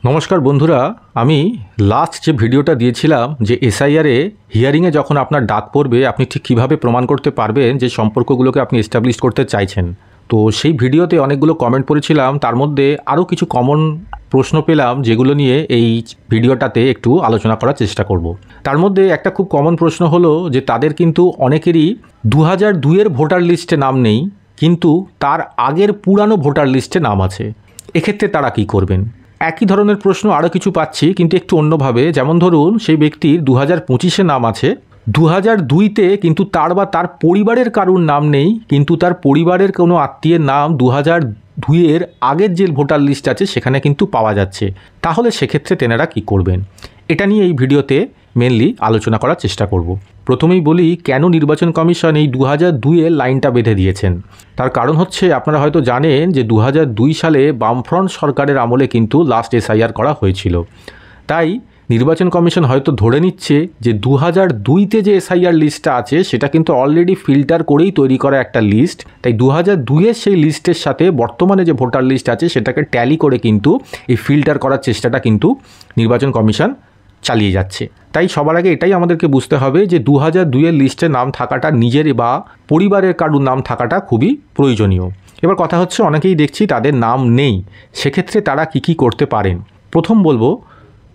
নমস্কার বন্ধুরা, আমি লাস্ট যে ভিডিওটা দিয়েছিলাম যে এসআইআরে হিয়ারিংয়ে যখন আপনার ডাক পড়বে আপনি ঠিক কীভাবে প্রমাণ করতে পারবেন যে সম্পর্কগুলোকে আপনি এস্টাবলিশ করতে চাইছেন। তো সেই ভিডিওতে অনেকগুলো কমেন্ট পড়েছিলাম, তার মধ্যে আরও কিছু কমন প্রশ্ন পেলাম যেগুলো নিয়ে এই ভিডিওটাতে একটু আলোচনা করার চেষ্টা করব। তার মধ্যে একটা খুব কমন প্রশ্ন হলো যে তাদের কিন্তু অনেকেরই 2002-এর ভোটার লিস্টে নাম নেই, কিন্তু তার আগের পুরানো ভোটার লিস্টে নাম আছে। এক্ষেত্রে তারা কী করবেন? একই ধরনের প্রশ্ন আরও কিছু পাচ্ছি, কিন্তু একটু অন্যভাবে। যেমন ধরুন সেই ব্যক্তির 2025-এ নাম আছে, 2002-তে কিন্তু তার বা তার পরিবারের কারুর নাম নেই, কিন্তু তার পরিবারের কোনো আত্মীয়ের নাম 2002-এর আগের যে ভোটার লিস্ট আছে সেখানে কিন্তু পাওয়া যাচ্ছে। তাহলে সেক্ষেত্রে তেনারা কী করবেন? এটা নিয়ে এই ভিডিওতে মেনলি আলোচনা করার চেষ্টা করব। প্রথমেই বলি কেন নির্বাচন কমিশন এই 2002-এর লাইনটা বেঁধে দিয়েছেন। তার কারণ হচ্ছে, আপনারা হয়তো জানেন যে 2002 সালে বামফ্রন্ট সরকারের আমলে কিন্তু লাস্ট এসআইআর করা হয়েছিল। তাই নির্বাচন কমিশন হয়তো ধরে নিচ্ছে যে 2002-তে যে এসআইআর লিস্টটা আছে সেটা কিন্তু অলরেডি ফিল্টার করেই তৈরি করা একটা লিস্ট। তাই 2002-এর সেই লিস্টের সাথে বর্তমানে যে ভোটার লিস্ট আছে সেটাকে ট্যালি করে কিন্তু এই ফিল্টার করার চেষ্টাটা কিন্তু নির্বাচন কমিশন চালিয়ে যাচ্ছে। তাই সবার আগে এটাই আমাদেরকে বুঝতে হবে যে 2002-এর লিস্টে নাম থাকাটা নিজের বা পরিবারের কারুর নাম থাকাটা খুবই প্রয়োজনীয়। এবার কথা হচ্ছে, অনেকেই দেখছি তাদের নাম নেই, সেক্ষেত্রে তারা কি করতে পারেন। প্রথম বলবো,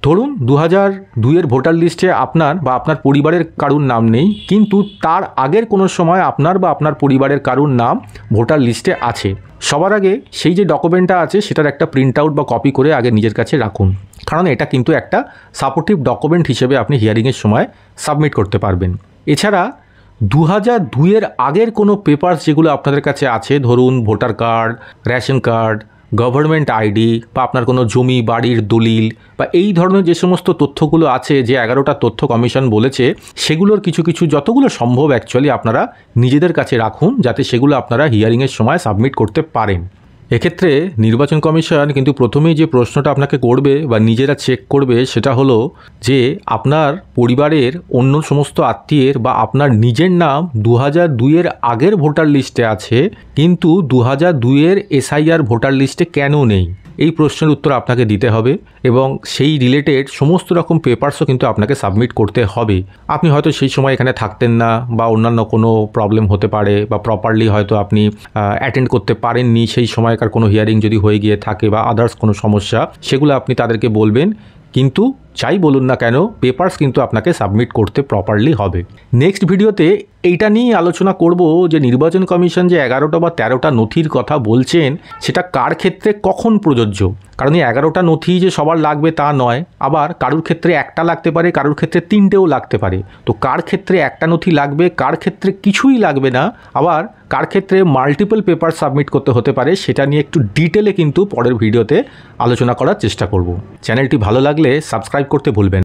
ধরুন 2002-এর ভোটার লিস্টে আপনার বা আপনার পরিবারের কারুর নাম নেই, কিন্তু তার আগের কোনো সময় আপনার বা আপনার পরিবারের কারুর নাম ভোটার লিস্টে আছে। সবার আগে সেই যে ডকুমেন্টটা আছে সেটার একটা প্রিন্ট আউট বা কপি করে আগে নিজের কাছে রাখুন, কারণ এটা কিন্তু একটা সাপোর্টিভ ডকুমেন্ট হিসেবে আপনি হিয়ারিংয়ের সময় সাবমিট করতে পারবেন। এছাড়া 2002-এর আগের কোনো পেপারস যেগুলো আপনাদের কাছে আছে, ধরুন voter card, ration card, government ID বা আপনার কোনো জমি বাড়ির দলিল বা এই ধরনের যে সমস্ত তথ্যগুলো আছে, যে 11টা তথ্য কমিশন বলেছে, সেগুলোর কিছু কিছু যতগুলো সম্ভব অ্যাকচুয়ালি আপনারা নিজেদের কাছে রাখুন, যাতে সেগুলো আপনারা হিয়ারিংয়ের সময় সাবমিট করতে পারেন। এক্ষেত্রে নির্বাচন কমিশন কিন্তু প্রথমেই যে প্রশ্নটা আপনাকে করবে বা নিজেরা চেক করবে সেটা হলো যে আপনার পরিবারের অন্য সমস্ত আত্মীয়ের বা আপনার নিজের নাম 2002-এর আগের ভোটার লিস্টে আছে, কিন্তু 2002-এর এসআইআর ভোটার লিস্টে কেন নেই। এই প্রশ্নের উত্তর আপনাকে দিতে হবে এবং সেই রিলেটেড সমস্ত রকম পেপারসও কিন্তু আপনাকে সাবমিট করতে হবে। আপনি হয়তো সেই সময় এখানে থাকতেন না বা অন্যান্য কোনো প্রবলেম হতে পারে, বা প্রপারলি হয়তো আপনি অ্যাটেন্ড করতে পারেননি সেই সময়কার কোনো হিয়ারিং যদি হয়ে গিয়ে থাকে বা আদার্স কোনো সমস্যা, সেগুলো আপনি তাদেরকে বলবেন। কিন্তু যাই বলুন না কেন, পেপারস কিন্তু আপনাকে সাবমিট করতে প্রপারলি হবে। নেক্সট ভিডিওতে এইটা নিয়ে আলোচনা করব যে নির্বাচন কমিশন যে 11টা বা 13টা নথির কথা বলছেন সেটা কার ক্ষেত্রে কখন প্রযোজ্য। কারণ এই 11টা নথি যে সবার লাগবে তা নয়, আবার কারুর ক্ষেত্রে একটা লাগতে পারে, কারুর ক্ষেত্রে 3টেও লাগতে পারে। তো কার ক্ষেত্রে একটা নথি লাগবে, কার ক্ষেত্রে কিছুই লাগবে না, আবার কার ক্ষেত্রে মাল্টিপল পেপার সাবমিট করতে হতে পারে, সেটা নিয়ে একটু ডিটেলে কিন্তু পরের ভিডিওতে আলোচনা করার চেষ্টা করব। চ্যানেলটি ভালো লাগলে সাবস্ক্রাইব করতে ভুলবেন।